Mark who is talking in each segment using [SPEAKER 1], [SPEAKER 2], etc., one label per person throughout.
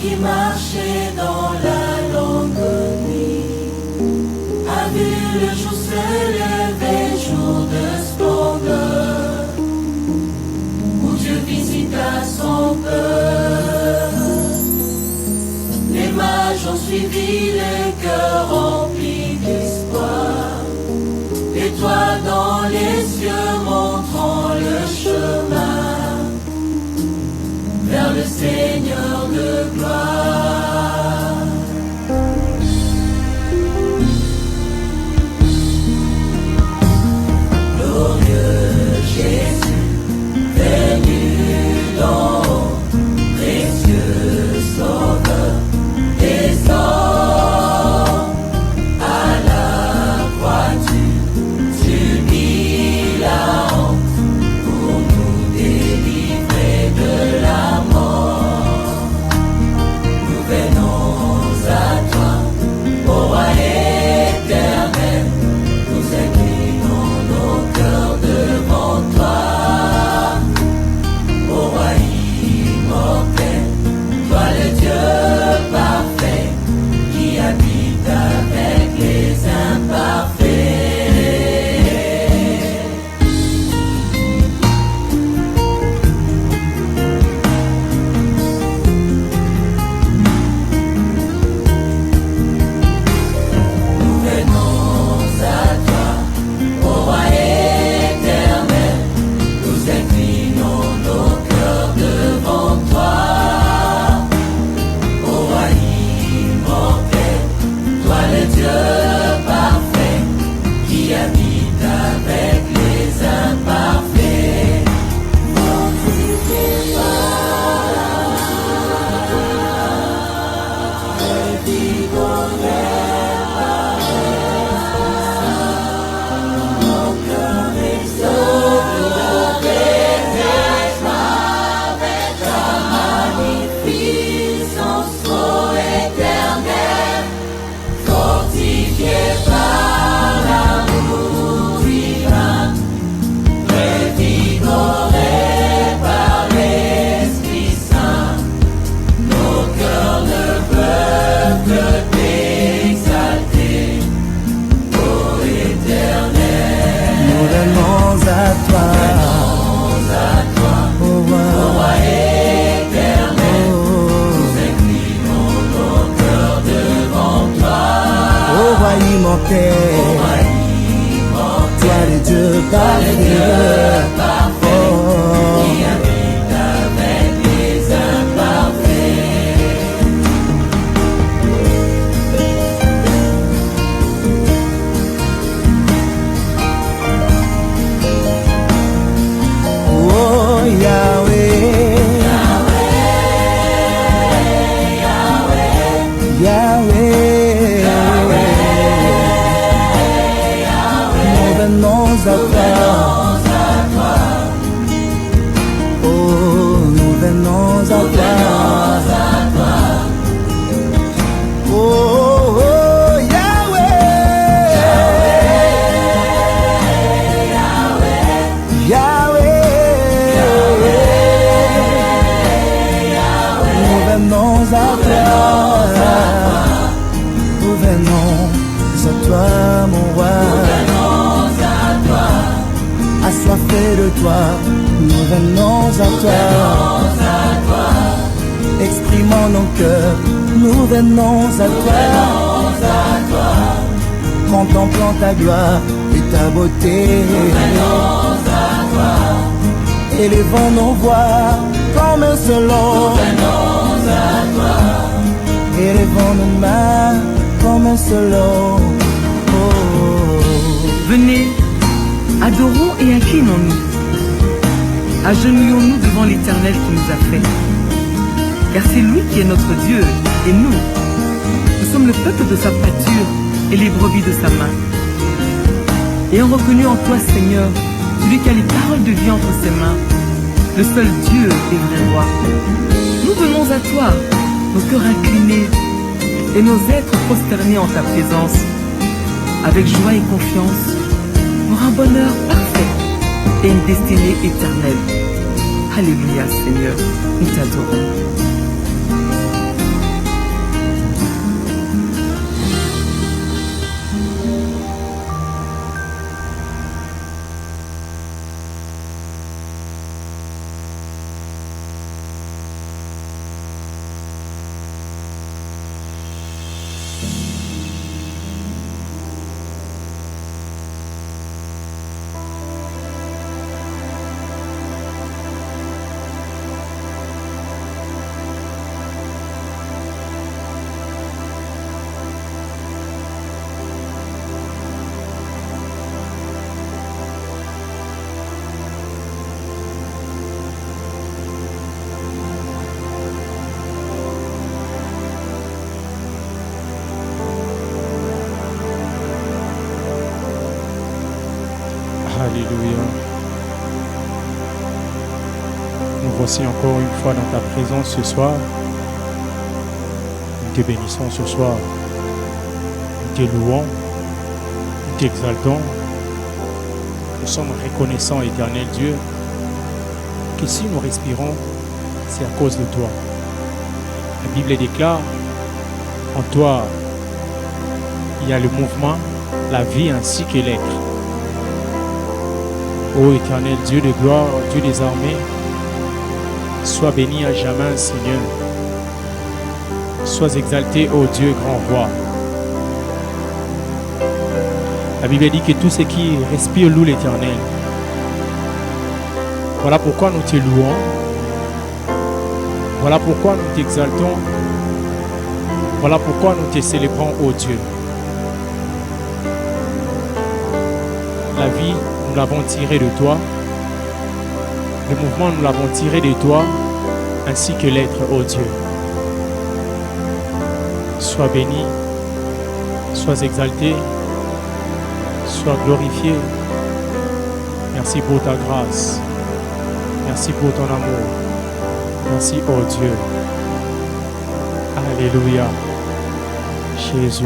[SPEAKER 1] qui marchait dans la longue nuit a vu le jour se lever, jour de splendeur, où Dieu visita son peuple. Les mages ont suivi le cœur rempli d'espoir, l'étoile dans les cieux montrant le chemin vers le Seigneur de gloire. Glorieux Jésus, venu d'en haut, précieux sauveur des hommes, à la croix tu subis la honte pour nous délivrer de la mort. Nous venons à toi, ô roi éternel, nous inclinons nos cœurs devant toi. Ô roi immortel, toi le Dieu parfait, qui habite avec les imparfaits. Nous venons à toi, ô roi éternel, nous inclinons nos cœurs devant toi. Ô roi immortel, toi le Dieu parfait, qui habite avec les imparfaits. Fortifié par revigoré par mon cœur exauce avec ta magnificence, ô éternel, fortifié par l'amour divin, revigoré par l'Esprit Saint, nos cœurs ne peuvent que t'exalter, ô éternel.
[SPEAKER 2] Nous venons à toi, ô roi
[SPEAKER 1] Éternel, nous inclinons nos cœurs devant toi.
[SPEAKER 2] ô roi immortel, toi le Dieu parfait. Oh,
[SPEAKER 1] Qui habite avec les imparfaits.
[SPEAKER 2] oh Yahweh, Yahweh, nous venons à toi. Oh, nous venons à toi. Oh, oh, Yahweh, Yahweh, nous venons à toi. Nous venons à toi, mon roi. Assoiffés de toi, nous venons à toi. Exprimons nos cœurs, nous venons à toi. Contemplant ta gloire et ta beauté. Élevons nos voix comme un seul homme. Élevons nos mains comme un seul homme. Oh.
[SPEAKER 3] Venez, adorons et inclinons-nous. Agenouillons-nous devant l'Éternel qui nous a fait. Car c'est lui qui est notre Dieu et nous sommes le peuple de sa pâture et les brebis de sa main. Ayant reconnu en toi, Seigneur, celui qui a les paroles de vie entre ses mains, le seul Dieu et vrai roi. Nous venons à toi, nos cœurs inclinés et nos êtres prosternés en ta présence, avec joie et confiance, pour un bonheur parfait et une destinée éternelle. Alléluia, Seigneur, nous t'adorons.
[SPEAKER 4] Alléluia. Nous voici encore une fois dans ta présence ce soir. Nous te bénissons ce soir. Nous te louons. Nous t'exaltons. Nous sommes reconnaissants, éternel Dieu, que si nous respirons, c'est à cause de toi. La Bible déclare, en toi, il y a le mouvement, la vie ainsi que l'être. Ô éternel Dieu de gloire, Dieu des armées, sois béni à jamais, Seigneur. Sois exalté, ô Dieu, grand roi. La Bible dit que tout ce qui respire loue l'Éternel. Voilà pourquoi nous te louons. Voilà pourquoi nous t'exaltons. Voilà pourquoi nous te célébrons, ô Dieu. La vie, nous l'avons tiré de toi. Le mouvement, nous l'avons tiré de toi, ainsi que l'être, ô Dieu. Sois béni, sois exalté, sois glorifié. Merci pour ta grâce. Merci pour ton amour. Merci, ô Dieu. Alléluia. Jésus.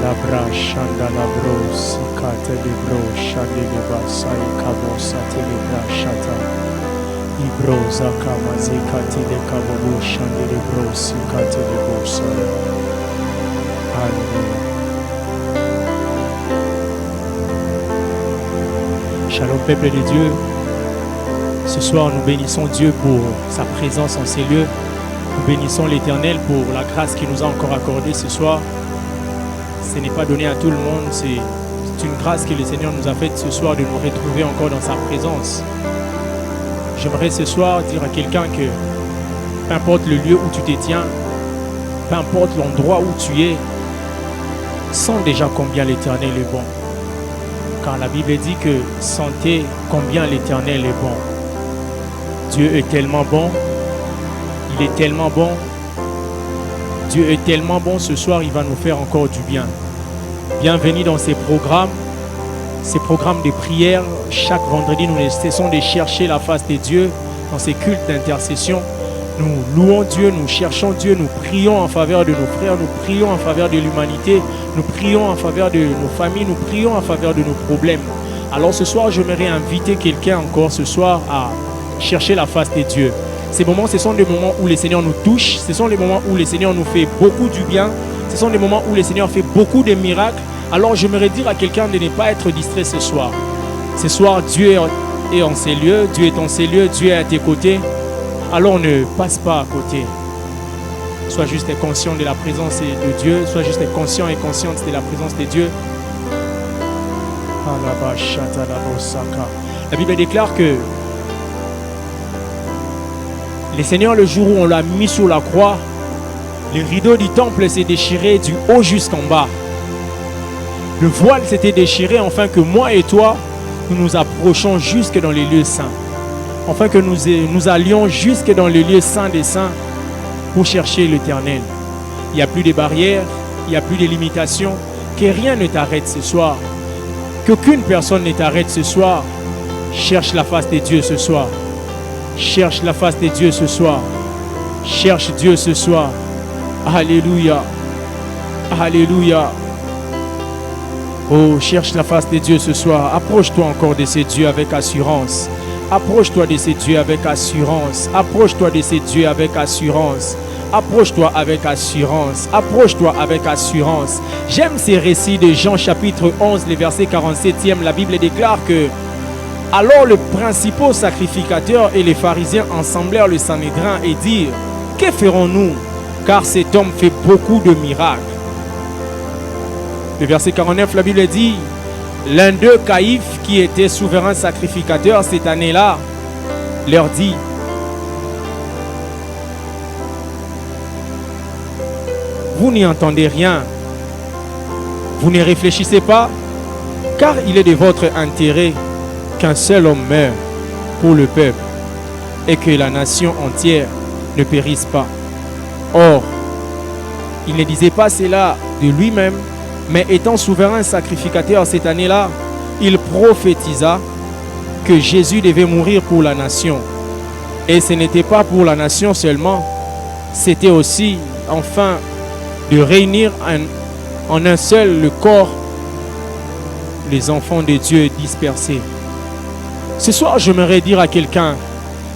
[SPEAKER 4] Labra shanda labro sikate libro shande leba sai kabo sate libra shata libro zaka mazikate le kabo shande libro sikate libro sai. Alléluia. Shalom peuple de Dieu. Ce soir nous bénissons Dieu pour sa présence en ces lieux. Nous bénissons l'Éternel pour la grâce qu'il nous a encore accordée ce soir. Ce n'est pas donné à tout le monde, c'est une grâce que le Seigneur nous a faite ce soir de nous retrouver encore dans sa présence. J'aimerais ce soir dire à quelqu'un que peu importe le lieu où tu te tiens, peu importe l'endroit où tu es, sens déjà combien l'Éternel est bon. Car la Bible dit que sentez combien l'Éternel est bon. Dieu est tellement bon, il est tellement bon. Dieu est tellement bon, ce soir il va nous faire encore du bien. Bienvenue dans ces programmes de prière. Chaque vendredi, nous ne cessons de chercher la face de Dieu dans ces cultes d'intercession. Nous louons Dieu, nous cherchons Dieu, nous prions en faveur de nos frères, nous prions en faveur de l'humanité, nous prions en faveur de nos familles, nous prions en faveur de nos problèmes. Alors ce soir, j'aimerais inviter quelqu'un encore ce soir à chercher la face de Dieu. Ces moments, ce sont des moments où le Seigneur nous touche, ce sont les moments où le Seigneur nous fait beaucoup du bien, ce sont des moments où le Seigneur fait beaucoup de miracles. Alors j'aimerais dire à quelqu'un de ne pas être distrait ce soir. Ce soir, Dieu est en ces lieux, Dieu est en ces lieux, Dieu est à tes côtés. Alors ne passe pas à côté. Sois juste conscient de la présence de Dieu, sois juste conscient et consciente de la présence de Dieu. La Bible déclare que le Seigneur, le jour où on l'a mis sur la croix, le rideau du temple s'est déchiré du haut jusqu'en bas. Le voile s'était déchiré afin que moi et toi, nous nous approchons jusque dans les lieux saints. Afin que nous allions jusque dans le lieu saint des saints pour chercher l'Éternel. Il n'y a plus de barrières, il n'y a plus de limitations. Que rien ne t'arrête ce soir. Qu'aucune personne ne t'arrête ce soir. Cherche la face de Dieu ce soir. Cherche la face de Dieu ce soir. Cherche Dieu ce soir. Alléluia. Alléluia. Oh, cherche la face de Dieu ce soir. Approche-toi encore de ces dieux avec assurance. Approche-toi de ces dieux avec assurance. Approche-toi de ces dieux avec assurance. Approche-toi avec assurance. Approche-toi avec assurance. J'aime ces récits de Jean chapitre 11, le verset 47e. La Bible déclare que alors le principal sacrificateur et les pharisiens assemblèrent le Sanhédrin et dirent: que ferons-nous? car cet homme fait beaucoup de miracles. Le verset 49, la Bible dit, l'un d'eux, Caïphe, qui était souverain sacrificateur cette année-là, leur dit, vous n'y entendez rien, vous ne réfléchissez pas, car il est de votre intérêt qu'un seul homme meure pour le peuple et que la nation entière ne périsse pas. Or, il ne disait pas cela de lui-même, mais étant souverain sacrificateur cette année-là, il prophétisa que Jésus devait mourir pour la nation. Et ce n'était pas pour la nation seulement, c'était aussi, enfin, de réunir en un seul le corps, les enfants de Dieu dispersés. Ce soir, j'aimerais dire à quelqu'un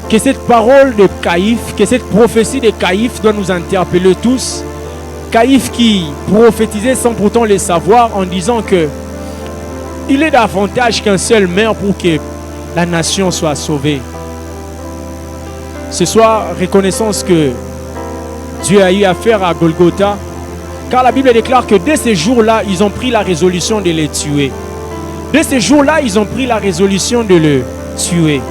[SPEAKER 4] que cette parole de Caïphe, que cette prophétie de Caïphe doit nous interpeller tous. Caïphe qui prophétisait sans pourtant le savoir en disant que il est davantage qu'un seul meurt pour que la nation soit sauvée. Ce soir, reconnaissons que Dieu a eu affaire à Golgotha, car la Bible déclare que dès ces jours-là, ils ont pris la résolution de le tuer. Dès ces jours-là, ils ont pris la résolution de le tuer.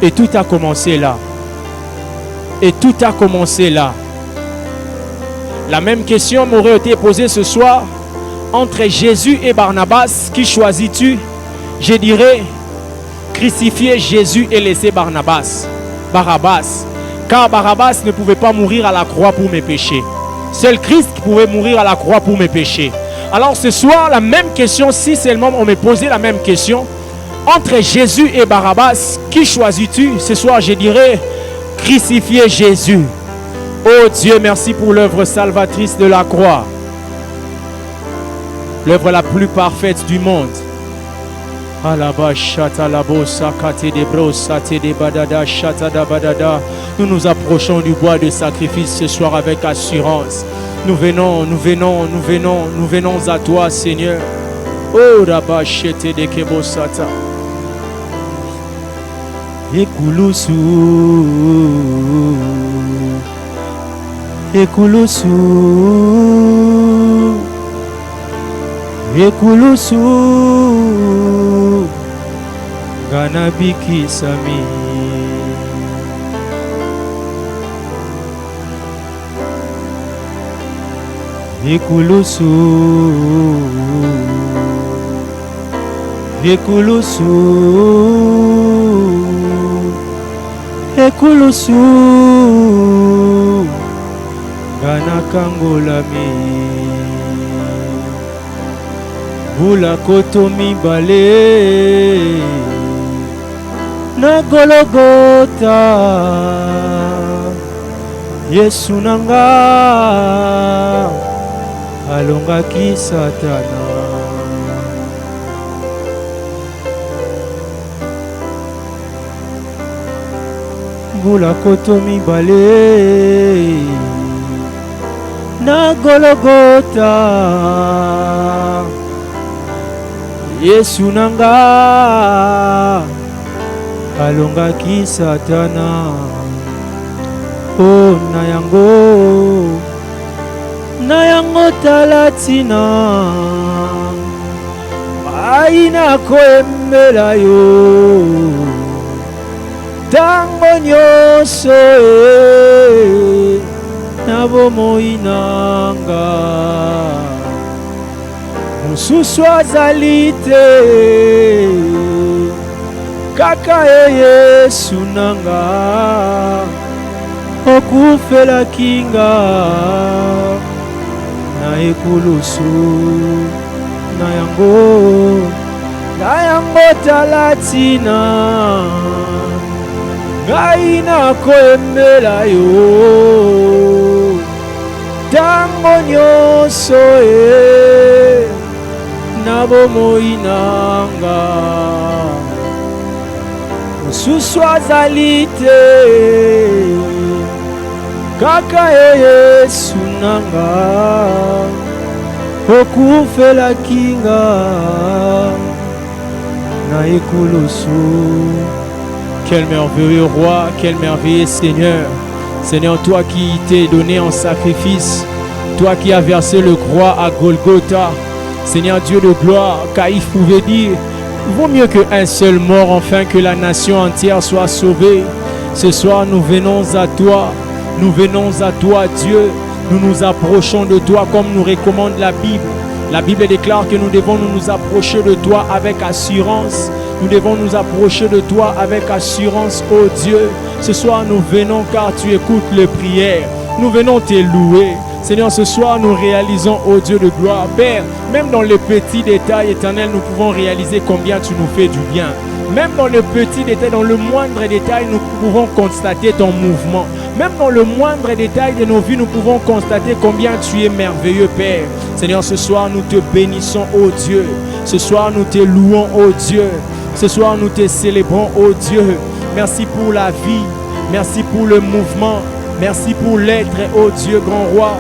[SPEAKER 4] Et tout a commencé là. Et tout a commencé là. La même question m'aurait été posée ce soir entre Jésus et Barnabas. Qui choisis-tu? Je dirais crucifier Jésus et laisser Barabbas. Car Barabbas ne pouvait pas mourir à la croix pour mes péchés. Seul Christ pouvait mourir à la croix pour mes péchés. Alors ce soir, la même question, si seulement on me posait la même question, entre Jésus et Barabbas, qui choisis-tu? Ce soir, je dirais crucifier Jésus. Oh Dieu, merci pour l'œuvre salvatrice de la croix. L'œuvre la plus parfaite du monde. Nous nous approchons du bois de sacrifice ce soir avec assurance. Nous venons à toi, Seigneur. Oh, Rabashete de Kebosata.
[SPEAKER 2] Ekulusu, Ekulusu, Ekulusu, Ganabiki Sami. Ekulusu, Ekulusu, Ekulusu, Ganakangolami. Bula kotomi bale na Golgotha, Yesu nanga alongaki Satana. Bula kotomi bale na Golgotha, Yesu nanga alongaki Satana. Oh na yango talatina aina koembela yo tango nyonso na bomoi nanga. Mosusu azali te kaka Yesu nanga okufelaki nga na ekulusu. Na yango talatina ngai nakoyembela yo tango nyonso na bomoi nanga. Mosusu azali te kaka Yesu nanga okufelaki nga na ekulusu.
[SPEAKER 4] Quel merveilleux roi, quel merveilleux Seigneur. Seigneur, toi qui t'es donné en sacrifice, toi qui as versé le croix à Golgotha, Seigneur Dieu de gloire, Caïphe pouvait dire, vaut mieux qu'un seul mort afin que la nation entière soit sauvée. Ce soir, nous venons à toi, Dieu, nous nous approchons de toi comme nous recommande la Bible. La Bible déclare que nous devons nous approcher de toi avec assurance. Nous devons nous approcher de toi avec assurance, ô Dieu. Ce soir, nous venons car tu écoutes les prières. Nous venons te louer. Seigneur, ce soir, nous réalisons, ô Dieu de gloire, Père, même dans les petits détails, Éternel, nous pouvons réaliser combien tu nous fais du bien. Même dans le petit détail, dans le moindre détail, nous pouvons constater ton mouvement. Même dans le moindre détail de nos vies, nous pouvons constater combien tu es merveilleux, Père. Seigneur, ce soir, nous te bénissons, ô Dieu. Ce soir, nous te louons, ô Dieu. Ce soir, nous te célébrons, ô Dieu. Merci pour la vie. Merci pour le mouvement. Merci pour l'être, ô Dieu, grand roi.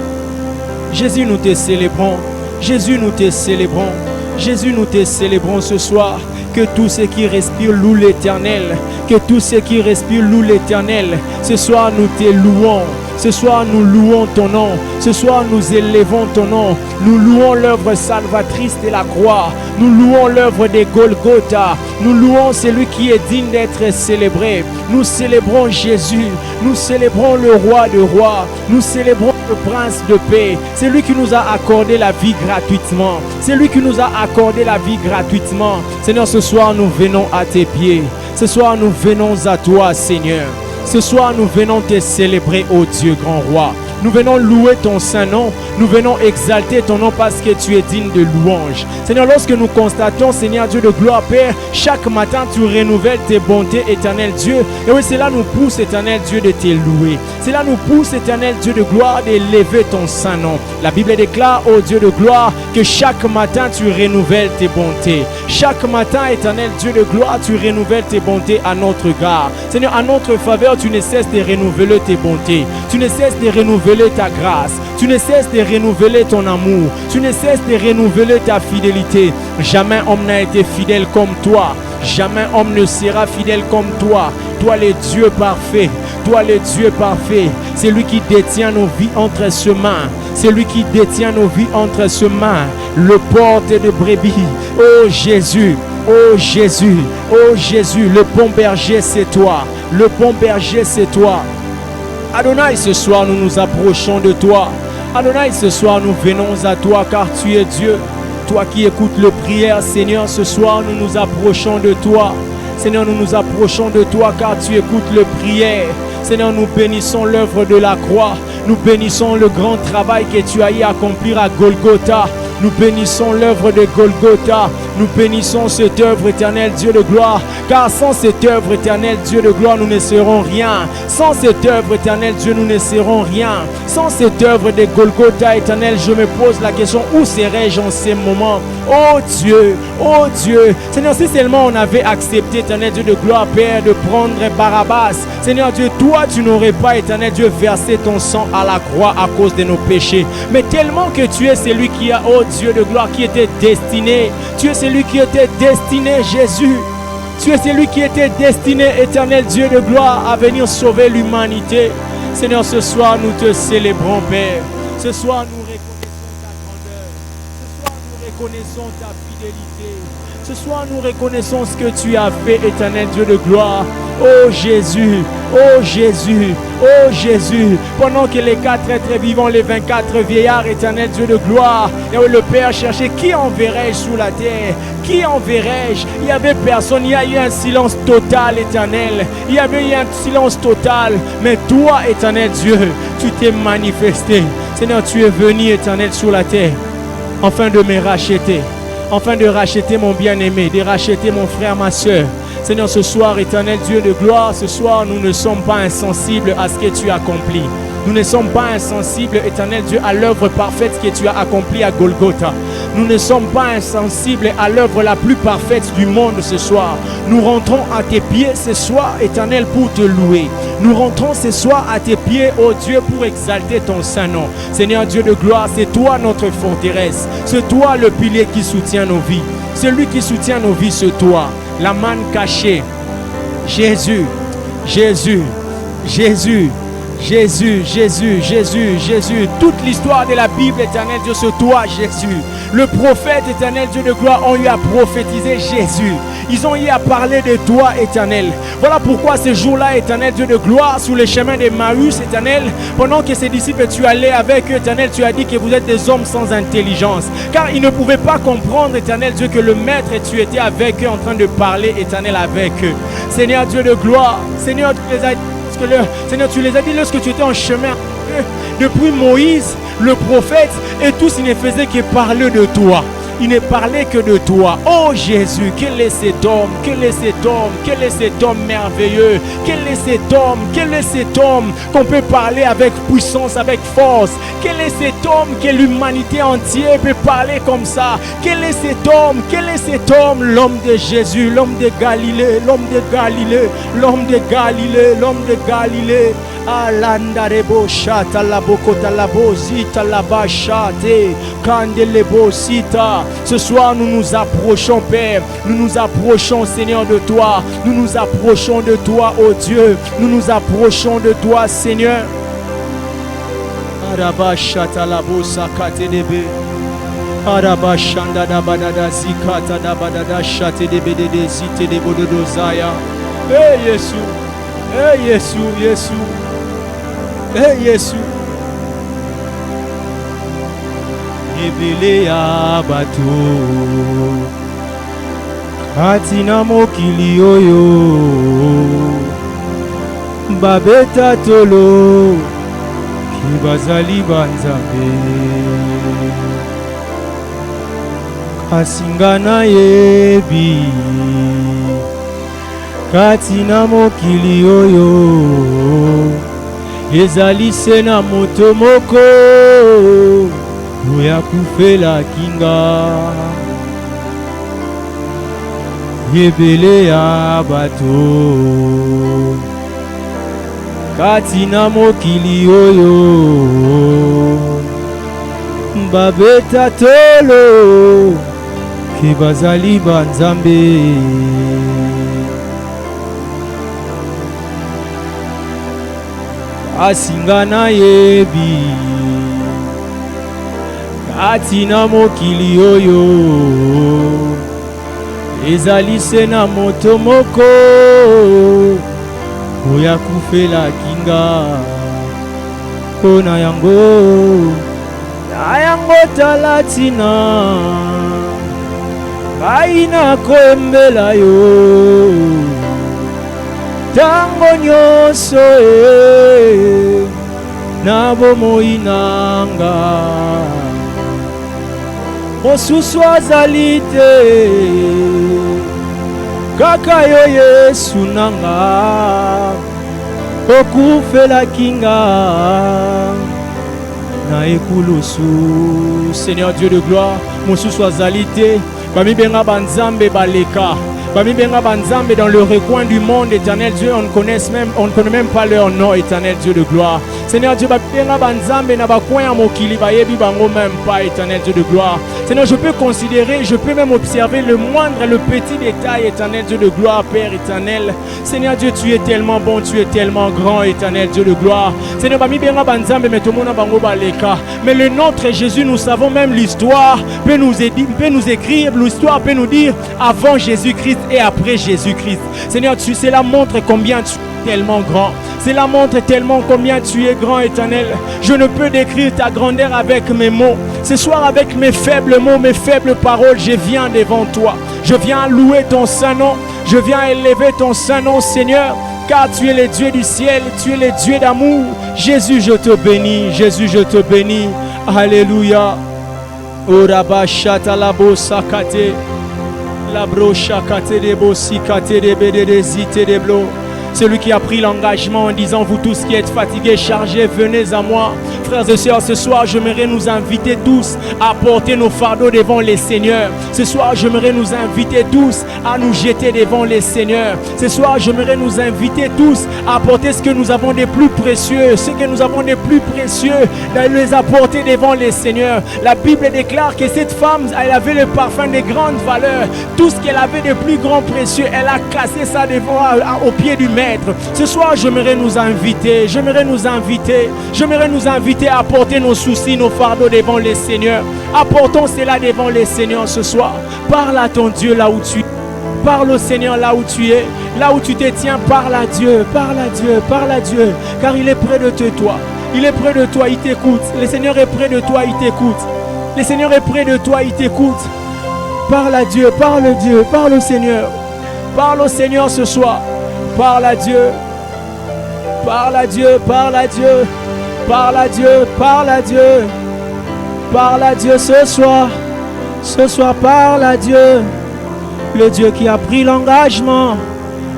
[SPEAKER 4] Jésus, nous te célébrons. Jésus, nous te célébrons. Jésus, nous te célébrons ce soir. Que tous ceux qui respirent louent l'Éternel. Que tous ceux qui respirent louent l'Éternel. Ce soir, nous te louons. Ce soir, nous louons ton nom. Ce soir, nous élevons ton nom. Nous louons l'œuvre salvatrice de la croix. Nous louons l'œuvre de Golgotha. Nous louons celui qui est digne d'être célébré. Nous célébrons Jésus. Nous célébrons le roi de rois. Nous célébrons le prince de paix. C'est lui qui nous a accordé la vie gratuitement. C'est lui qui nous a accordé la vie gratuitement. Seigneur, ce soir, nous venons à tes pieds. Ce soir, nous venons à toi, Seigneur. Ce soir, nous venons te célébrer, ô Dieu grand roi. Nous venons louer ton saint nom. Nous venons exalter ton nom parce que tu es digne de louange. Seigneur, lorsque nous constatons, Seigneur Dieu de gloire, Père, chaque matin tu renouvelles tes bontés, éternel Dieu. Et oui, cela nous pousse, éternel Dieu, de te louer. Cela nous pousse, éternel Dieu de gloire, d'élever ton saint nom. La Bible déclare, ô Dieu de gloire, que chaque matin tu renouvelles tes bontés. Chaque matin, éternel Dieu de gloire, tu renouvelles tes bontés à notre égard. Seigneur, à notre faveur, tu ne cesses de renouveler tes bontés. Tu ne cesses de renouveler ta grâce. Tu ne cesses de renouveler ton amour. Tu ne cesses de renouveler ta fidélité. Jamais homme n'a été fidèle comme toi. Jamais homme ne sera fidèle comme toi. Toi le Dieu parfait. Toi le Dieu parfait. C'est lui qui détient nos vies entre ses mains. C'est lui qui détient nos vies entre ses mains. Le porte de brebis. Oh Jésus. Oh Jésus. Oh Jésus. Le bon berger c'est toi. Le bon berger c'est toi. Adonai, ce soir nous nous approchons de toi. Adonai, ce soir nous venons à toi car tu es Dieu. Toi qui écoutes les prières, Seigneur, ce soir nous nous approchons de toi. Seigneur, nous nous approchons de toi car tu écoutes les prières. Seigneur, nous bénissons l'œuvre de la croix. Nous bénissons le grand travail que tu as eu à accomplir à Golgotha. Nous bénissons l'œuvre de Golgotha. Nous bénissons cette œuvre, éternel Dieu de gloire. Car sans cette œuvre, éternel Dieu de gloire, nous ne serons rien. Sans cette œuvre, éternel Dieu, nous ne serons rien. Sans cette œuvre de Golgotha, éternel, je me pose la question, où serais-je en ces moments? Oh Dieu, oh Dieu. Seigneur, si seulement on avait accepté, éternel Dieu de gloire, Père, de prendre Barabbas. Seigneur Dieu, toi, tu n'aurais pas, éternel Dieu, versé ton sang à la croix à cause de nos péchés. Mais tellement que tu es celui qui a, oh Dieu de gloire, qui était destiné. Tu es celui qui était destiné, Jésus. Tu es celui qui était destiné, éternel Dieu de gloire, à venir sauver l'humanité. Seigneur, ce soir, nous te célébrons, Père. Ce soir, nous reconnaissons ta grandeur. Ce soir, nous reconnaissons ta fidélité. Ce soir, nous reconnaissons ce que tu as fait, éternel Dieu de gloire. Oh Jésus, oh Jésus, oh Jésus. Pendant que les 4 êtres vivants, les 24 vieillards, éternel Dieu de gloire, et le Père cherchait qui enverrai-je sous la terre? Qui enverrai-je? Il n'y avait personne, il y a eu un silence total, éternel. Il y avait eu un silence total. Mais toi, éternel Dieu, tu t'es manifesté. Seigneur, tu es venu, éternel, sur la terre, afin de me racheter. Afin de racheter mon bien-aimé, de racheter mon frère, ma soeur. Seigneur, ce soir, éternel Dieu de gloire, ce soir, nous ne sommes pas insensibles à ce que tu as accompli. Nous ne sommes pas insensibles, éternel Dieu, à l'œuvre parfaite que tu as accomplie à Golgotha. Nous ne sommes pas insensibles à l'œuvre la plus parfaite du monde ce soir. Nous rentrons à tes pieds ce soir, éternel, pour te louer. Nous rentrons ce soir à tes pieds, ô Dieu, pour exalter ton saint nom. Seigneur Dieu de gloire, c'est toi notre forteresse. C'est toi le pilier qui soutient nos vies. Celui qui soutient nos vies, c'est toi. La manne cachée. Jésus, Jésus, Jésus, Jésus, Jésus, Jésus, Jésus. Toute l'histoire de la Bible, éternel Dieu, c'est toi, Jésus. Le prophète, éternel Dieu de gloire, ont eu à prophétiser Jésus. Ils ont eu à parler de toi, éternel. Voilà pourquoi ce jour-là, éternel Dieu de gloire, sur le chemin d'Emmaüs, éternel, pendant que ces disciples, tu allais avec eux, éternel, tu as dit que vous êtes des hommes sans intelligence. Car ils ne pouvaient pas comprendre, éternel Dieu, que le Maître, tu étais avec eux, en train de parler, éternel, avec eux. Seigneur Dieu de gloire, Seigneur, Seigneur, tu les as dit lorsque tu étais en chemin. Depuis Moïse, le prophète, et tous, ils ne faisaient que parler de toi. Il ne parlait que de toi. Oh Jésus, quel est cet homme? Quel est cet homme? Quel est cet homme merveilleux? Quel est cet homme? Quel est cet homme qu'on peut parler avec puissance, avec force? Quel est cet homme que l'humanité entière peut parler comme ça? Quel est cet homme? Quel est cet homme? L'homme de Jésus, l'homme de Galilée, l'homme de Galilée, l'homme de Galilée, l'homme de Galilée. Alandarebo shata la bokota la bozita la bachate kandelebo sita. Ce soir nous nous approchons, Père, nous nous approchons, Seigneur, de toi. Nous nous approchons de toi, oh Dieu. Nous nous approchons de toi, Seigneur. Arabashata la bosakate debe. Arabashanda da badada zikata da badada shate debe de zite de bododo zaya. Hey Jésus. Hey Jésus, Jésus. Hey Jésus. Ebele ya bato katina mokili oyo babeta tolo kibazali banzambe kasingana yebi katina mokili oyo ezali se na moto moko oya kufela kinga yebele ya bato katina mokili oyo babeta tolo ke bazali banzambe asingana yebi katina mokili oyo ezali se na moto moko oya kufela kinga mpona yango talatina baina koembela yo tango nyonso na bomoi nanga mosusu azali te kaka yo Yesu nanga okufela kinga na ekulusu. Seigneur Dieu de gloire, mosusu azali te bami benga banzambe baleka bami benga banzambe dans le recoin du monde, éternel Dieu, on ne connaît même pas leur nom, éternel Dieu de gloire. Seigneur Dieu, bami benga banzambe na bakoin ya mokili bayebi bango même pas, éternel Dieu de gloire. Seigneur, je peux considérer, je peux même observer le moindre, le petit détail, éternel Dieu de gloire, Père éternel. Seigneur Dieu, tu es tellement bon, tu es tellement grand, éternel Dieu de gloire. Seigneur, bami benga banzambe metomona bango baleka. Mais le nôtre Jésus, nous savons même l'histoire peut nous écrire, l'histoire peut nous dire avant Jésus-Christ et après Jésus-Christ. Seigneur, cela montre combien tu es tellement grand. Cela montre tellement combien tu es grand, éternel. Je ne peux décrire ta grandeur avec mes mots. Ce soir, avec mes faibles mots, mes faibles paroles, je viens devant toi. Je viens louer ton saint nom. Je viens élever ton saint nom, Seigneur. Car tu es le Dieu du ciel, tu es le Dieu d'amour. Jésus, je te bénis. Jésus, je te bénis. Alléluia. Oraba shata la bosakate. La brochakate de bosikate de bede zite de blo. Celui qui a pris l'engagement en disant: vous tous qui êtes fatigués, chargés, venez à moi. Frères et sœurs, ce soir, j'aimerais nous inviter tous à porter nos fardeaux devant les seigneurs. Ce soir, j'aimerais nous inviter tous à nous jeter devant les seigneurs. Ce soir, j'aimerais nous inviter tous à apporter ce que nous avons de plus précieux, ce que nous avons de plus précieux, d'aller les apporter devant les seigneurs. La Bible déclare que cette femme, elle avait le parfum de grande valeur. Tout ce qu'elle avait de plus grand précieux, elle a cassé ça devant, au pied du maître. Maître. Ce soir, j'aimerais nous inviter à porter nos soucis, nos fardeaux devant les Seigneurs. Apportons cela devant les Seigneurs ce soir. Parle à ton Dieu là où tu es. Parle au Seigneur là où tu es. Là où tu te tiens, parle à Dieu. Parle à Dieu, parle à Dieu. Car il est près de toi. Il est près de toi, il t'écoute. Le Seigneur est près de toi, il t'écoute. Le Seigneur est près de toi, il t'écoute. Parle à Dieu, parle au Seigneur. Parle au Seigneur ce soir. Parle à Dieu. Parle à Dieu, parle à Dieu. Parle à Dieu, parle à Dieu. Parle à Dieu ce soir. Ce soir, parle à Dieu. Le Dieu qui a pris l'engagement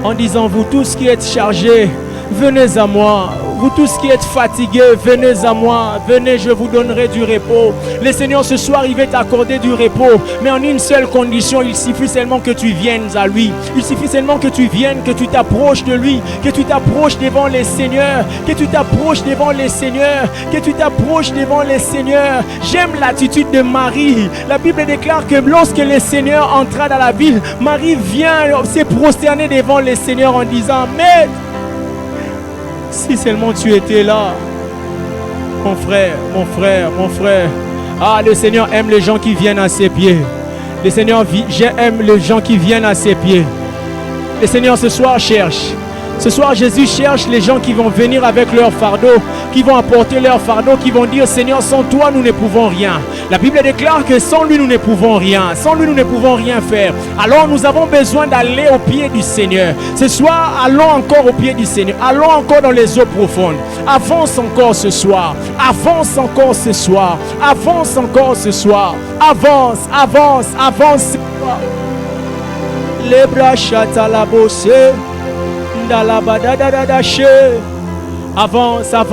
[SPEAKER 4] en disant, vous tous qui êtes chargés, venez à moi. Vous tous qui êtes fatigués, venez à moi. Venez, je vous donnerai du repos. Le Seigneur ce soir, il veut t'accorder du repos. Mais en une seule condition, il suffit seulement que tu viennes à lui. Il suffit seulement que tu viennes, que tu t'approches de lui. Que tu t'approches devant les seigneurs. Que tu t'approches devant les seigneurs. Que tu t'approches devant les seigneurs. J'aime l'attitude de Marie. La Bible déclare que lorsque le Seigneur entra dans la ville, Marie vient se prosterner devant les seigneurs en disant, Maître, si seulement tu étais là, mon frère. Ah, le Seigneur aime les gens qui viennent à ses pieds. Le Seigneur aime les gens qui viennent à ses pieds. Le Seigneur ce soir cherche. Ce soir, Jésus cherche les gens qui vont venir avec leur fardeau, qui vont apporter leur fardeau, qui vont dire, Seigneur, sans toi, nous ne pouvons rien. La Bible déclare que sans lui, nous ne pouvons rien. Sans lui, nous ne pouvons rien faire. Alors, nous avons besoin d'aller au pied du Seigneur. Ce soir, allons encore au pied du Seigneur. Allons encore dans les eaux profondes. Avance encore ce soir. Avance encore ce soir. Avance encore ce soir. Avance ce soir. Les bras chata la bosse. Avance ce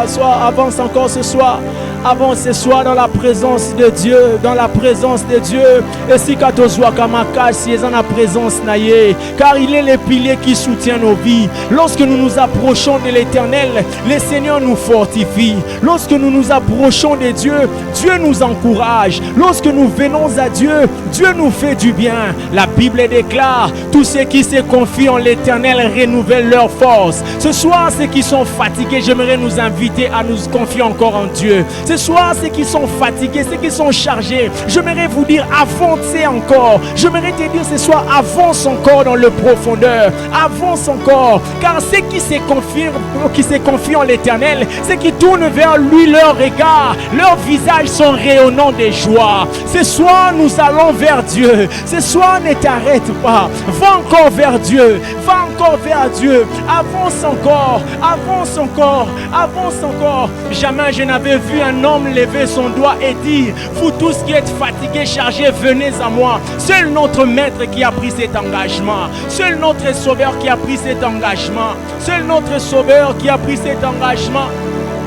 [SPEAKER 4] soir, avance encore ce soir. Avance ce soir dans la présence de Dieu, Et si katozwa kamaka si est dans la présence naïe, car il est le pilier qui soutient nos vies. Lorsque nous nous approchons de l'Éternel, le Seigneur nous fortifie. Lorsque nous nous approchons de Dieu, Dieu nous encourage. Lorsque nous venons à Dieu, Dieu nous fait du bien. La Bible déclare, tous ceux qui se confient en l'Éternel renouvellent leur force. Ce soir, ceux qui sont fatigués, j'aimerais nous inviter à nous confier encore en Dieu. Ce soir, ceux qui sont fatigués, ceux qui sont chargés, j'aimerais vous dire, avancez encore. J'aimerais te dire ce soir, avance encore dans le profondeur. Avance encore. Car ceux qui se confient en l'Éternel, ceux qui tournent vers lui leur regard, leurs visages sont rayonnants de joie. Ce soir, nous allons vers Dieu. Ce soir, ne t'arrête pas. Va encore vers Dieu. Va encore vers Dieu. Avance encore. Avance encore. Avance encore. Jamais je n'avais vu un homme lever son doigt et dire, vous tous qui êtes fatigués, chargés, venez à moi. Seul notre maître qui a pris cet engagement. Seul notre sauveur qui a pris cet engagement. Seul notre sauveur qui a pris cet engagement.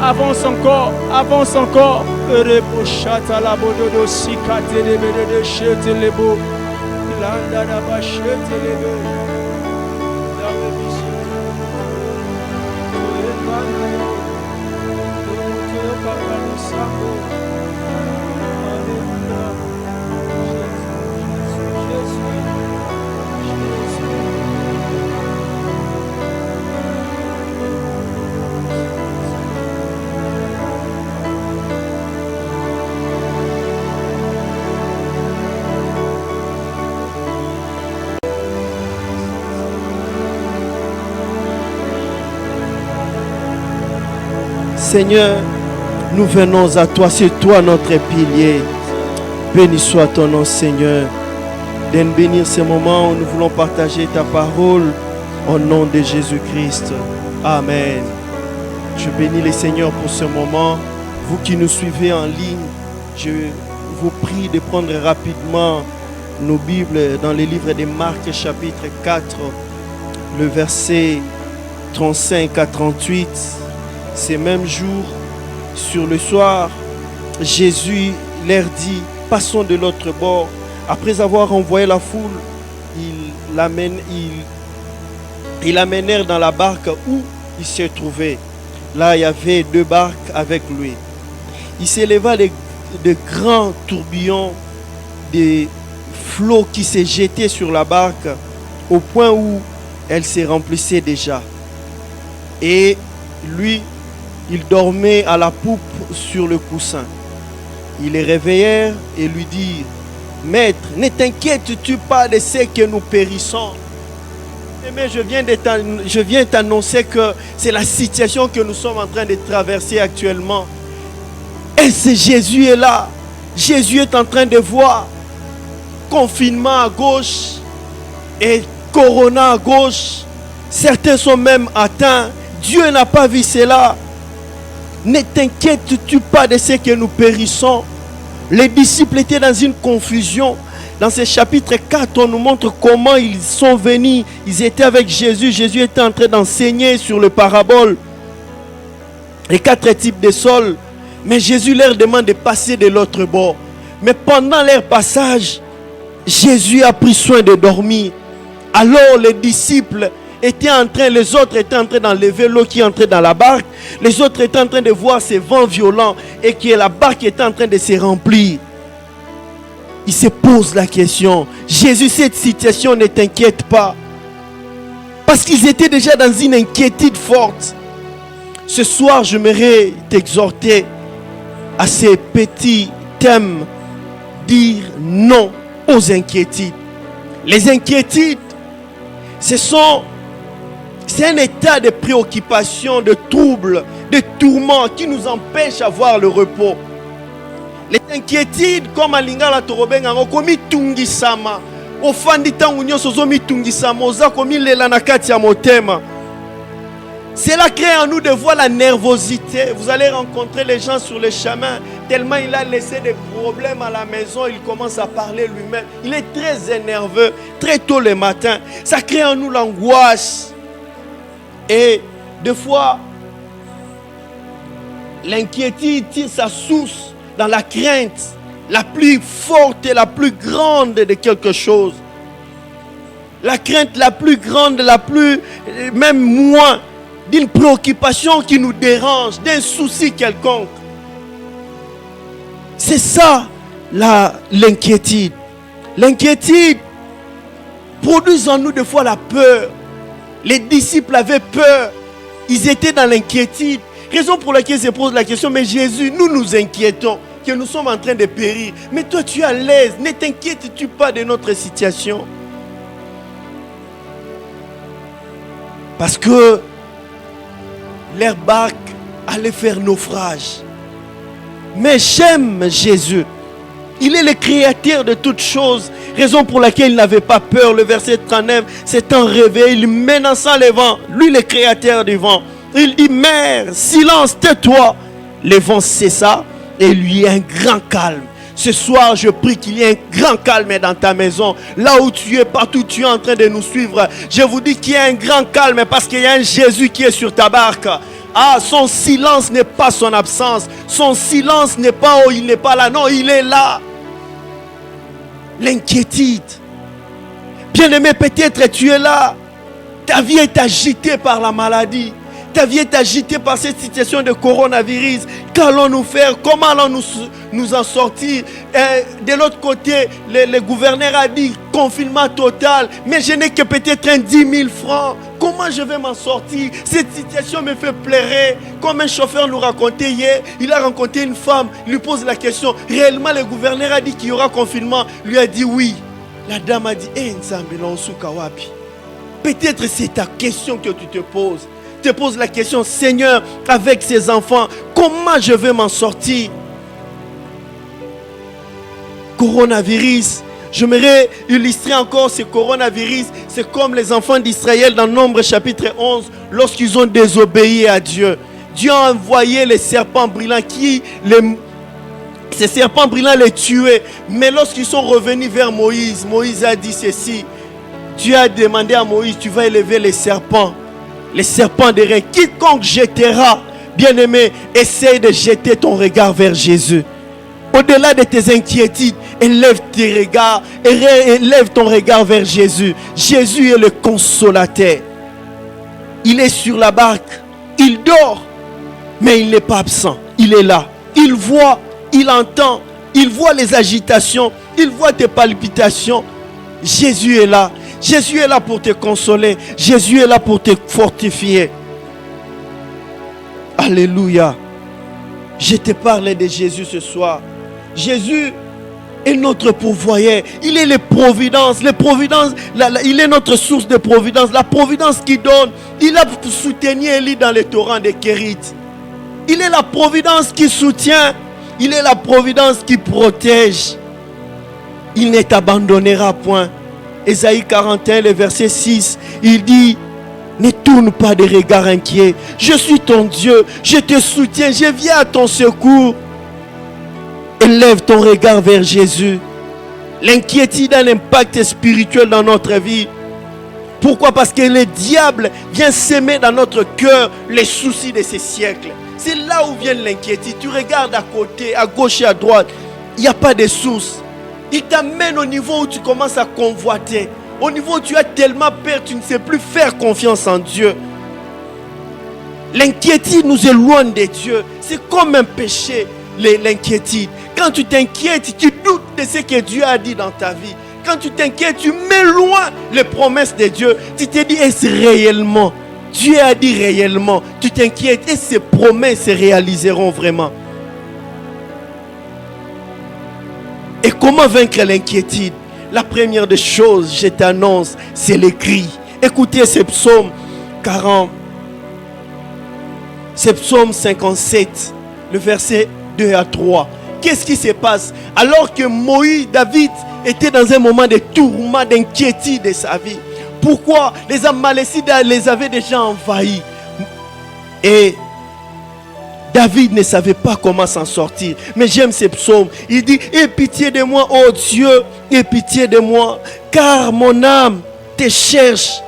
[SPEAKER 4] Avance encore. Avance encore.
[SPEAKER 5] Seigneur, nous venons à toi, c'est toi notre pilier. Béni soit ton nom, Seigneur. De nous bénir ces moments où nous voulons partager ta parole au nom de Jésus-Christ. Amen. Je bénis le Seigneur pour ce moment. Vous qui nous suivez en ligne, je vous prie de prendre rapidement nos Bibles dans le livre de Marc, chapitre 4, le verset 35 à 38. Ces mêmes jours, sur le soir, Jésus leur dit, passons de l'autre bord. Après avoir envoyé la foule, ils l'amenèrent dans la barque où il se trouvait. Là, il y avait 2 barques avec lui. Il s'éleva de grands tourbillons de flot qui s'est jeté sur la barque au point où elle s'est remplissée déjà. Et lui, il dormait à la poupe sur le coussin. Ils les réveillèrent et lui dirent: Maître, ne t'inquiètes-tu pas de ce que nous périssons? Mais je viens t'annoncer que c'est la situation que nous sommes en train de traverser actuellement. Et c'est Jésus est là. Jésus est en train de voir confinement à gauche et corona à gauche. Certains sont même atteints. Dieu n'a pas vu cela. Ne t'inquiètes-tu pas de ce que nous périssons? Les disciples étaient dans une confusion. Dans ce chapitre 4, on nous montre comment ils sont venus. Ils étaient avec Jésus. Jésus était en train d'enseigner sur le parabole. Les 4 types de sols. Mais Jésus leur demande de passer de l'autre bord. Mais pendant leur passage, Jésus a pris soin de dormir. Alors les disciples étaient en train, les autres étaient en train d'enlever l'eau qui entrait dans la barque. Les autres étaient en train de voir ces vents violents et que la barque était en train de se remplir. Ils se posent la question: Jésus, cette situation ne t'inquiète pas? Parce qu'ils étaient déjà dans une inquiétude forte. Ce soir, j'aimerais t'exhorter à ces petits thèmes, dire non aux inquiétudes. Les inquiétudes, c'est un état de préoccupation, de trouble, de tourment qui nous empêche d'avoir le repos. Les inquiétudes, comme à Lingala Torobenga, komi tungisama, ofandi tangu nyoso zomi tungisama, oza komi lela na kati ya motema. Cela crée en nous de voir la nervosité. Vous allez rencontrer les gens sur le chemin, tellement il a laissé des problèmes à la maison, il commence à parler lui-même. Il est très énerveux, très tôt le matin. Ça crée en nous l'angoisse. Et des fois, l'inquiétude tire sa source dans la crainte la plus forte et la plus grande de quelque chose. La crainte la plus grande, la plus, même moins, d'une préoccupation qui nous dérange, d'un souci quelconque. C'est ça l'inquiétude. L'inquiétude produit en nous des fois la peur. Les disciples avaient peur. Ils étaient dans l'inquiétude. Raison pour laquelle ils se posent la question: mais Jésus, nous nous inquiétons que nous sommes en train de périr. Mais toi, tu es à l'aise. Ne t'inquiètes-tu pas de notre situation? Parce que leur barque allait faire naufrage. Mais j'aime Jésus. Il est le créateur de toutes choses. Raison pour laquelle il n'avait pas peur. Le verset 39, c'est un réveil. Il menaçant les vents. Lui, le créateur du vent. Il dit: mer, silence, tais-toi. Le vent cessa et il y a un grand calme. Ce soir, je prie qu'il y ait un grand calme dans ta maison. Là où tu es, partout où tu es en train de nous suivre. Je vous dis qu'il y a un grand calme parce qu'il y a un Jésus qui est sur ta barque. Ah, son silence n'est pas son absence. Son silence n'est pas où il n'est pas là. Non, il est là. L'inquiétude. Bien-aimé, peut-être tu es là. Ta vie est agitée par la maladie. Ta vie est agitée par cette situation de coronavirus. Qu'allons-nous faire? Comment allons-nous nous en sortir? De l'autre côté, le gouverneur a dit confinement total. Mais je n'ai que peut-être 10 000 francs. Comment je vais m'en sortir? Cette situation me fait pleurer. Comme un chauffeur nous racontait hier, il a rencontré une femme, il lui pose la question: réellement le gouverneur a dit qu'il y aura confinement? Lui a dit oui. La dame a dit: Nzambe na osuka wapi? Peut-être c'est ta question que tu te poses. Te pose la question: Seigneur, avec ces enfants, comment je vais m'en sortir? Coronavirus. J'aimerais illustrer encore ce coronavirus. C'est comme les enfants d'Israël dans Nombre chapitre 11, lorsqu'ils ont désobéi à Dieu. Dieu a envoyé les serpents brillants ces serpents brillants les tuaient. Mais lorsqu'ils sont revenus vers Moïse, Moïse a dit ceci: Dieu a demandé à Moïse: tu vas élever les serpents des reins. Quiconque jettera, bien-aimé, essaye de jeter ton regard vers Jésus. Au-delà de tes inquiétudes, élève tes regards, élève ton regard vers Jésus. Jésus est le consolateur. Il est sur la barque, il dort, mais il n'est pas absent. Il est là, il voit, il entend, il voit les agitations, Il voit tes palpitations. Jésus est là. Jésus est là pour te consoler. Jésus est là pour te fortifier. Alléluia. Je te parle de Jésus ce soir. Jésus est notre pourvoyeur. Il est les providences. Il est notre source de providence. La providence qui donne. Il a soutenu Élie dans les torrents de Kérit. Il est la providence qui soutient. Il est la providence qui protège. Il ne t'abandonnera point. Ésaïe 41, le verset 6, il dit: ne tourne pas de regard inquiet. Je suis ton Dieu. Je te soutiens. Je viens à ton secours. Élève ton regard vers Jésus. L'inquiétude a un impact spirituel dans notre vie. Pourquoi? Parce que le diable vient s'aimer dans notre cœur les soucis de ces siècles. C'est là où vient l'inquiétude. Tu regardes à côté, à gauche et à droite. Il n'y a pas de source. Il t'amène au niveau où tu commences à convoiter. Au niveau où tu as tellement peur, tu ne sais plus faire confiance en Dieu. L'inquiétude nous éloigne de Dieu. C'est comme un péché, l'inquiétude. Quand tu t'inquiètes, tu doutes de ce que Dieu a dit dans ta vie. Quand tu t'inquiètes, tu mets loin les promesses de Dieu. Tu te dis, est-ce réellement? Dieu a dit réellement. Tu t'inquiètes, et ces promesses se réaliseront vraiment? Et comment vaincre l'inquiétude? La première des choses, je t'annonce, c'est les cris. Écoutez ce psaume 40. C'est psaume 57, le verset 2 à 3. Qu'est-ce qui se passe? Alors que David était dans un moment de tourment, d'inquiétude de sa vie. Pourquoi? Les Amalécites les avaient déjà envahis. Et David ne savait pas comment s'en sortir. Mais j'aime ces psaumes. Il dit: aie pitié de moi, ô Dieu, aie pitié de moi, car mon âme te cherche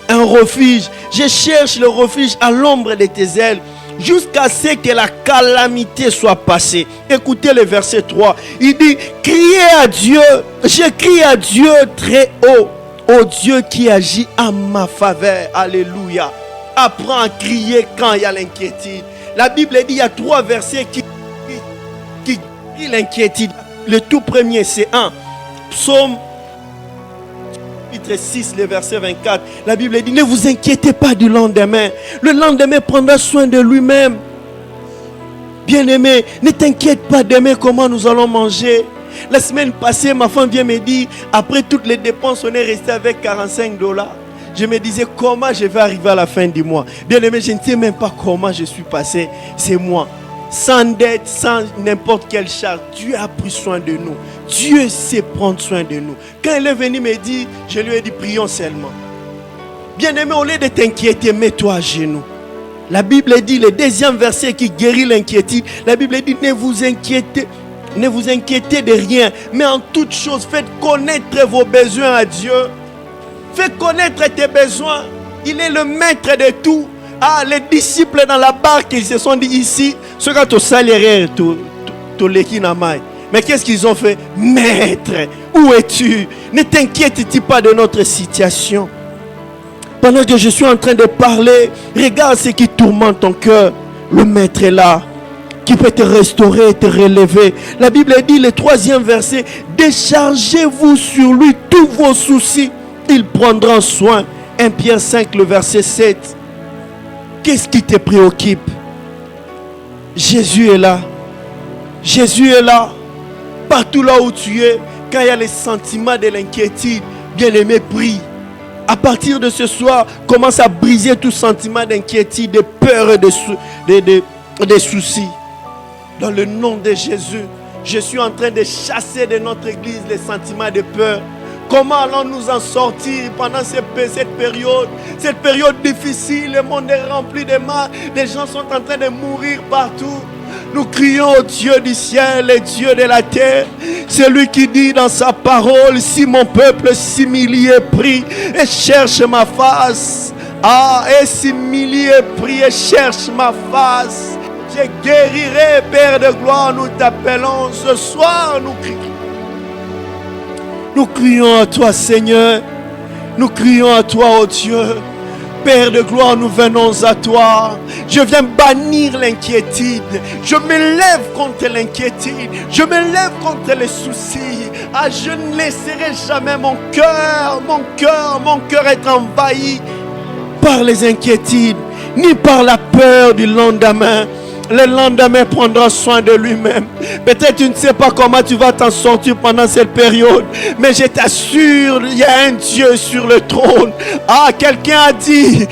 [SPEAKER 5] un refuge. Je cherche le refuge à l'ombre de tes ailes, jusqu'à ce que la calamité soit passée. Écoutez le verset 3. Il dit: criez à Dieu, je crie à Dieu très haut, ô Dieu qui agit en ma faveur. Alléluia. Apprends à crier quand il y a l'inquiétude. La Bible dit, il y a 3 versets qui crient l'inquiétude. Le tout premier, c'est Psaume chapitre 6, le verset 24. La Bible dit: ne vous inquiétez pas du lendemain. Le lendemain prendra soin de lui-même. Bien-aimé, ne t'inquiète pas demain comment nous allons manger. La semaine passée, ma femme vient me dire, après toutes les dépenses, on est resté avec $45. Je me disais, comment je vais arriver à la fin du mois? Bien aimé, je ne sais même pas comment je suis passé ces mois. Sans dette, sans n'importe quelle charge. Dieu a pris soin de nous. Dieu sait prendre soin de nous. Quand elle est venue me dire, je lui ai dit, prions seulement. Bien aimé, au lieu de t'inquiéter, mets-toi à genoux. La Bible dit, le deuxième verset qui guérit l'inquiétude, la Bible dit, ne vous inquiétez de rien, mais en toute chose, faites connaître vos besoins à Dieu. Fais connaître tes besoins. Il est le maître de tout. Les disciples dans la barque, ils se sont dit ici, ce gars te salirait, te l'équinamai. Mais qu'est-ce qu'ils ont fait? Maître, où es-tu? Ne t'inquiètes-tu pas de notre situation? Pendant que je suis en train de parler, regarde ce qui tourmente ton cœur. Le maître est là, qui peut te restaurer et te relever. La Bible dit, le 3e verset: déchargez-vous sur lui tous vos soucis. Il prendra soin. 1 Pierre 5, le verset 7. Qu'est-ce qui te préoccupe? Jésus est là. Jésus est là. Partout là où tu es, quand il y a les sentiments de l'inquiétude, bien-aimé, prie. À partir de ce soir, commence à briser tout sentiment d'inquiétude, de peur et de soucis. Dans le nom de Jésus, je suis en train de chasser de notre église les sentiments de peur. Comment allons-nous en sortir pendant cette période difficile? Le monde est rempli de mal. Les gens sont en train de mourir partout. Nous crions au Dieu du ciel et Dieu de la terre. C'est lui qui dit dans sa parole: si mon peuple s'humilie et prie et cherche ma face. Et s'humilie et prie et cherche ma face, je guérirai, Père de gloire. Nous t'appelons ce soir, nous crions. Nous crions à toi, Seigneur. Nous crions à toi, oh Dieu. Père de gloire, nous venons à toi. Je viens bannir l'inquiétude. Je m'élève contre l'inquiétude. Je m'élève contre les soucis. Ah, je ne laisserai jamais mon cœur être envahi par les inquiétudes, ni par la peur du lendemain. Le lendemain prendra soin de lui-même. Peut-être tu ne sais pas comment tu vas t'en sortir pendant cette période, mais je t'assure, il y a un Dieu sur le trône. Ah, quelqu'un a dit,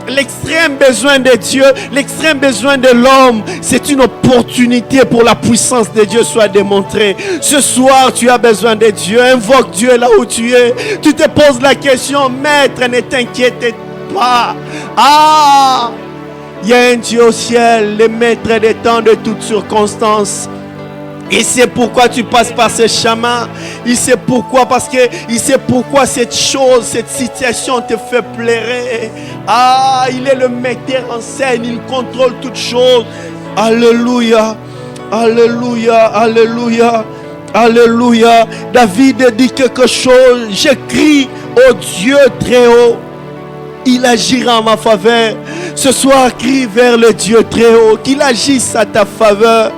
[SPEAKER 5] l'extrême besoin de Dieu, l'extrême besoin de l'homme, c'est une opportunité pour la puissance de Dieu soit démontrée. Ce soir, tu as besoin de Dieu. Invoque Dieu là où tu es. Tu te poses la question, Maître, ne t'inquiète pas. Ah, il y a un Dieu au ciel, le maître des temps de toutes circonstances. Il sait pourquoi tu passes par ce chemin. Il sait pourquoi, parce que il sait pourquoi cette chose, cette situation te fait pleurer. Ah, il est le metteur en scène, il contrôle toutes choses. Alléluia, alléluia, alléluia, alléluia. David dit quelque chose. Je crie au Dieu très haut. Il agira en ma faveur. Ce soir, crie vers le Dieu très haut, qu'il agisse à ta faveur.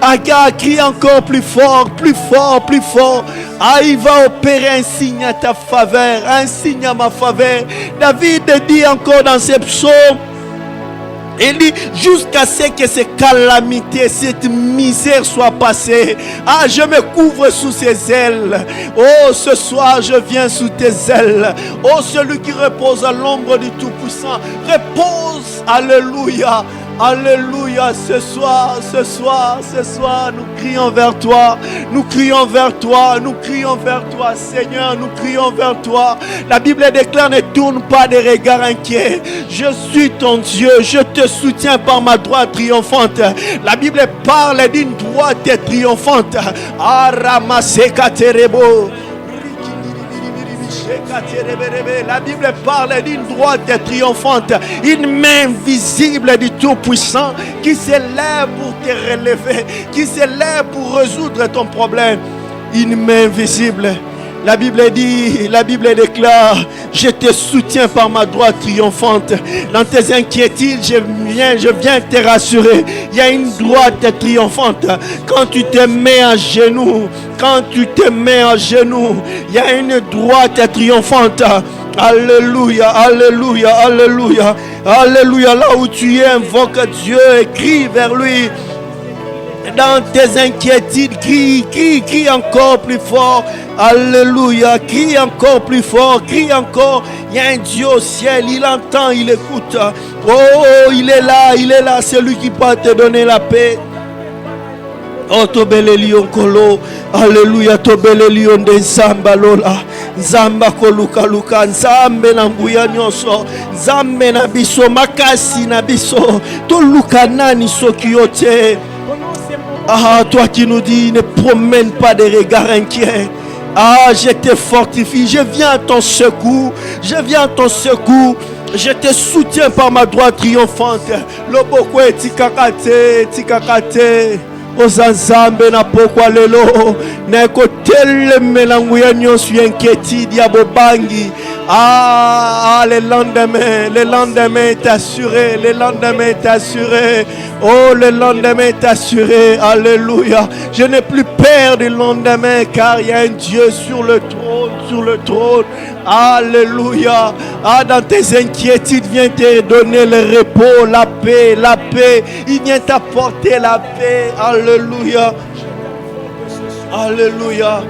[SPEAKER 5] Agar, crie encore plus fort, plus fort, plus fort. Ah, il va opérer un signe à ta faveur, un signe à ma faveur. David dit encore dans ses psaumes, il dit, jusqu'à ce que ces calamités, cette misère soit passée. Ah, je me couvre sous ses ailes. Oh, ce soir, je viens sous tes ailes. Oh, celui qui repose à l'ombre du Tout-Puissant, repose. Alléluia. Alléluia, ce soir, nous crions vers toi, nous crions vers toi, nous crions vers toi, Seigneur, nous crions vers toi. La Bible déclare, ne tourne pas des regards inquiets. Je suis ton Dieu, je te soutiens par ma droite triomphante. La Bible parle d'une droite triomphante. Aramaseka terebo. La Bible parle d'une droite triomphante, une main visible du Tout-Puissant qui s'élève pour te relever, qui s'élève pour résoudre ton problème. Une main visible. La Bible dit, la Bible déclare, je te soutiens par ma droite triomphante. Dans tes inquiétudes, je viens te rassurer. Il y a une droite triomphante. Quand tu te mets à genoux, il y a une droite triomphante. Alléluia, alléluia, alléluia, alléluia. Là où tu es, invoque Dieu et crie vers lui. Dans tes inquiétudes, crie encore plus fort. Alléluia, crie encore plus fort, crie encore. Il y a un Dieu au ciel, il entend, il écoute. Oh, il est là, c'est lui qui peut te donner la paix. Oh, tobele lion kolo, alléluia, tobele lion de Zamba lola, Zamba koluka luka, Nzambe na nguya nyonso, Nzambe na biso, makasi na biso, toluka nani soki yote. Ah, toi qui nous dis, ne promène pas des regards inquiets. Ah, je te fortifie, je viens à ton secours, je te soutiens par ma droite triomphante. Loboko tikakate, tikakate. Ozanzambe na pokwa lelo na kotele melangu ya nyonso inquiétude ya bobangi. Ah, le lendemain est assuré, le lendemain est assuré. Oh, le lendemain est assuré, alléluia. Je n'ai plus peur du lendemain car il y a un Dieu sur le trône, alléluia. Ah, dans tes inquiétudes, il vient te donner le repos, la paix, il vient t'apporter la paix, alléluia, alléluia.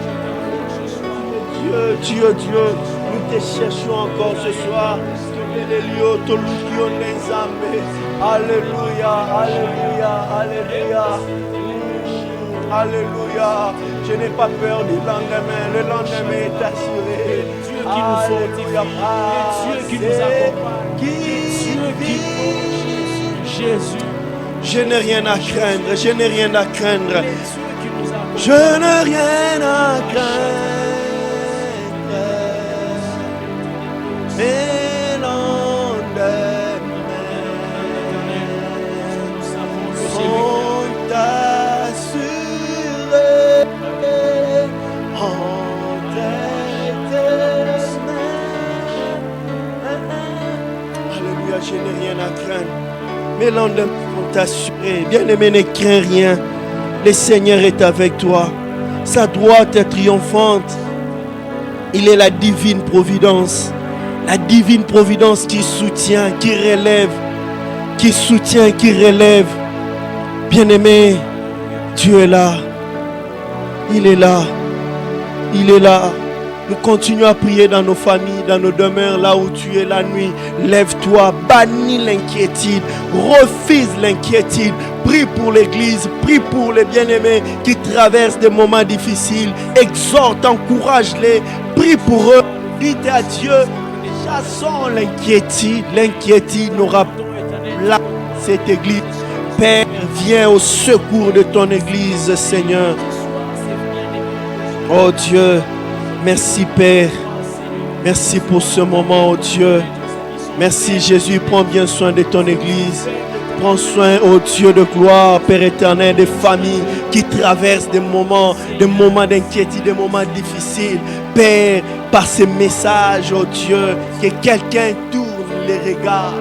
[SPEAKER 5] Dieu, nous te cherchons encore ce soir. Alléluia, alléluia, alléluia. Alléluia. Je n'ai pas peur du lendemain. Le lendemain est assuré.
[SPEAKER 4] Dieu qui nous fortifie, Dieu qui nous accompagne, Dieu qui nous Jésus.
[SPEAKER 5] Je n'ai rien à craindre, je n'ai rien à craindre. Je n'ai rien à craindre. Mais lendemain sont assurés entre tes mains. lendemains sont assurés. Bien-aimé, ne crains rien. Le Seigneur est avec toi. Sa droite est triomphante. Il est la divine providence. La divine providence qui soutient, qui relève, qui soutient, qui relève. Bien-aimé, Dieu est là. Il est là. Il est là. Nous continuons à prier dans nos familles, dans nos demeures, là où tu es la nuit. Lève-toi, bannis l'inquiétude, refuse l'inquiétude. Prie pour l'église, prie pour les bien-aimés qui traversent des moments difficiles. Exhorte, encourage-les, prie pour eux. Dites à Dieu, chassons l'inquiétude. L'inquiétude n'aura pas là cette église. Père, viens au secours de ton église, Seigneur. Oh Dieu, merci Père. Merci pour ce moment, oh Dieu. Merci Jésus, prends bien soin de ton église. Prends soin, oh Dieu de gloire, Père éternel, des familles qui traversent des moments d'inquiétude, des moments difficiles. Père, par ces messages, oh Dieu, que quelqu'un tourne les regards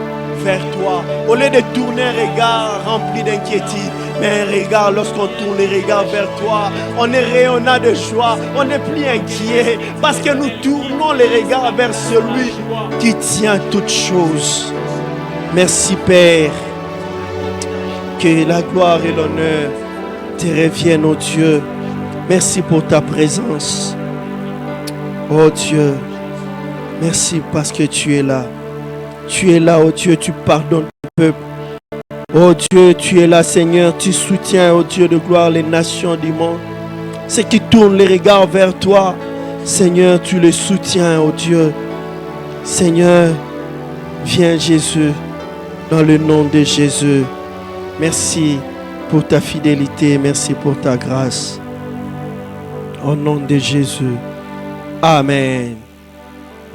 [SPEAKER 5] vers toi. Au lieu de tourner un regard rempli d'inquiétude, mais un regard, lorsqu'on tourne les regards vers toi, on est rayonnant de joie, on n'est plus inquiet, parce que nous tournons les regards vers celui qui tient toutes choses. Merci Père. Que la gloire et l'honneur te reviennent, oh Dieu. Merci pour ta présence. Oh Dieu, merci parce que tu es là. Tu es là, oh Dieu, tu pardonnes ton peuple. Oh Dieu, tu es là, Seigneur, tu soutiens, oh Dieu de gloire, les nations du monde. Ceux qui tournent les regards vers toi, Seigneur, tu les soutiens, oh Dieu. Seigneur, viens Jésus, dans le nom de Jésus. Merci pour ta fidélité, merci pour ta grâce. Au nom de Jésus. Amen.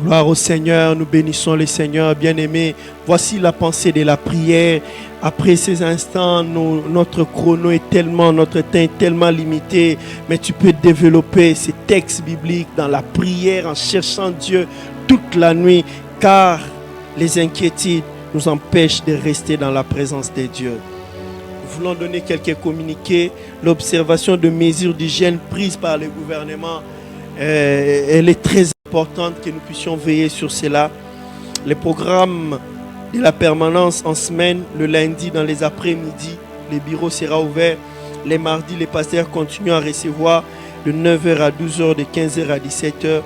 [SPEAKER 5] Gloire au Seigneur, nous bénissons le Seigneur, bien-aimé. Voici la pensée de la prière. Après ces instants, notre chrono est tellement, notre temps est tellement limité. Mais tu peux développer ces textes bibliques dans la prière en cherchant Dieu toute la nuit. Car les inquiétudes nous empêchent de rester dans la présence de Dieu. Nous voulons donner quelques communiqués. L'observation de mesures d'hygiène prises par le gouvernement, elle est très importante que nous puissions veiller sur cela. Les programmes de la permanence en semaine, le lundi dans les après-midi, le bureau sera ouvert. Les mardis, les pasteurs continuent à recevoir de 9h à 12h, de 15h à 17h.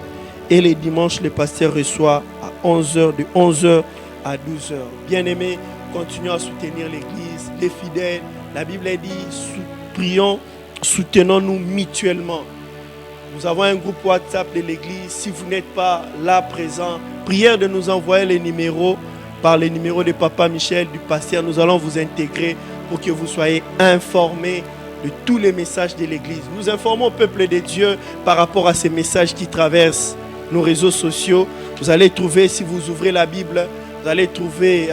[SPEAKER 5] Et les dimanches, les pasteurs reçoivent à 11h, de 11h à 12h. Bien-aimés, continuons à soutenir l'Église, les fidèles. La Bible dit, prions, soutenons-nous mutuellement. Nous avons un groupe WhatsApp de l'Église. Si vous n'êtes pas là présent, prière de nous envoyer les numéros par les numéros de Papa Michel, du pasteur. Nous allons vous intégrer pour que vous soyez informés de tous les messages de l'Église. Nous informons le peuple de Dieu par rapport à ces messages qui traversent nos réseaux sociaux. Vous allez trouver, si vous ouvrez la Bible, vous allez trouver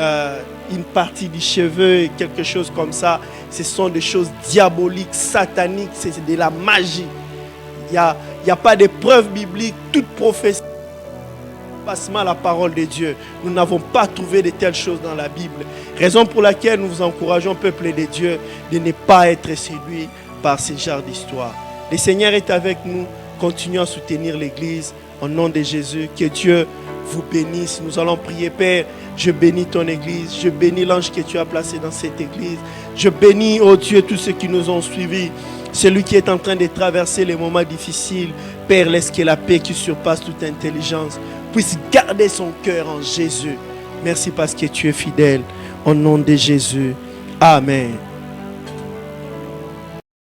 [SPEAKER 5] une partie du cheveu, quelque chose comme ça. Ce sont des choses diaboliques, sataniques, c'est de la magie. Il n'y a pas de preuves bibliques, toute prophétie passement à la parole de Dieu. Nous n'avons pas trouvé de telles choses dans la Bible. Raison pour laquelle nous vous encourageons, peuple de Dieu, de ne pas être séduit par ce genre d'histoire. Le Seigneur est avec nous. Continuons à soutenir l'Église au nom de Jésus. Que Dieu vous bénisse. Nous allons prier, Père. Je bénis ton Église. Je bénis l'ange que tu as placé dans cette Église. Je bénis, oh Dieu, tous ceux qui nous ont suivis. Celui qui est en train de traverser les moments difficiles. Père, laisse que la paix qui surpasse toute intelligence puisse garder son cœur en Jésus. Merci parce que tu es fidèle. Au nom de Jésus. Amen.